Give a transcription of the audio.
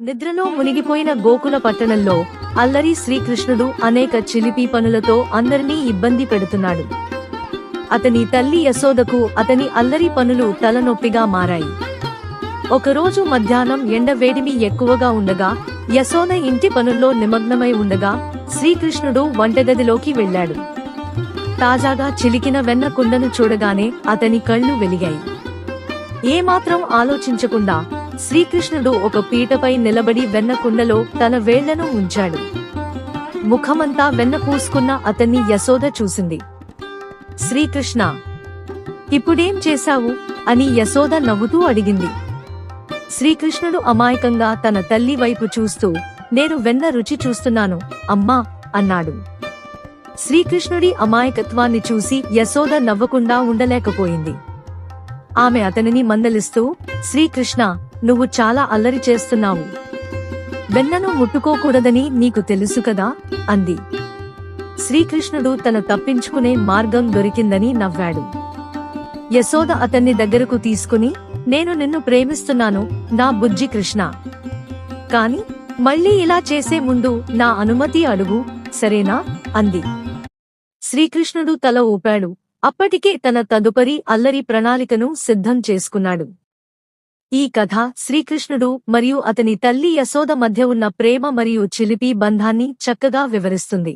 నిద్రలో మునిగిపోయిన గోకుల పట్టణంలో అల్లరి శ్రీకృష్ణుడు అనేక చిలిపి పనులతో అందరినీ ఇబ్బంది పెడుతున్నాడు. అతని తల్లి యశోదకు అతని అల్లరి పనులు తలనొప్పిగా మారాయి. ఒకరోజు మధ్యాహ్నం ఎండ వేడిమి ఎక్కువగా ఉండగా యశోద ఇంటి పనుల్లో నిమగ్నమై ఉండగా శ్రీకృష్ణుడు వంటగదిలోకి వెళ్ళాడు. తాజాగా చిలికిన వెన్న కుండను చూడగానే అతని కళ్ళు వెలిగాయి. ఏమాత్రం ఆలోచించకుండా శ్రీకృష్ణుడు ఒక పీటపై నిలబడి వెన్న కుండలో తన వేళ్లను ఉంచాడు. ముఖమంతా వెన్న పూసుకున్న అతన్ని యశోద చూసింది. శ్రీకృష్ణ, ఇప్పుడేం చేశావు అని యశోద నవ్వుతూ అడిగింది. శ్రీకృష్ణుడు అమాయకంగా తన తల్లి వైపు చూస్తూ, నేను వెన్న రుచి చూస్తున్నాను అమ్మా అన్నాడు. శ్రీకృష్ణుడి అమాయకత్వాన్ని చూసి యశోద నవ్వకుండా ఉండలేకపోయింది. ఆమె అతనిని మందలిస్తూ, శ్రీకృష్ణ, నువ్వు చాలా అల్లరి చేస్తున్నావు. వెన్నను ముట్టుకోకూడదని నీకు తెలుసు కదా అంది. శ్రీకృష్ణుడు తన తప్పించుకునే మార్గం దొరికిందని నవ్వాడు. యశోద అతన్ని దగ్గరకు తీసుకుని, నేను నిన్ను ప్రేమిస్తున్నాను నా బుజ్జి కృష్ణ. కాని మళ్ళీ ఇలా చేసే ముందు నా అనుమతి అడుగు, సరేనా అంది. శ్రీకృష్ణుడు తల ఊపాడు. అప్పటికే తన తదుపరి అల్లరి ప్రణాళికను సిద్ధం చేసుకున్నాడు. ఈ కథ శ్రీకృష్ణుడు మరియు అతని తల్లి యశోద మధ్య ఉన్న ప్రేమ మరియు చిలిపి బంధాన్ని చక్కగా వివరిస్తుంది.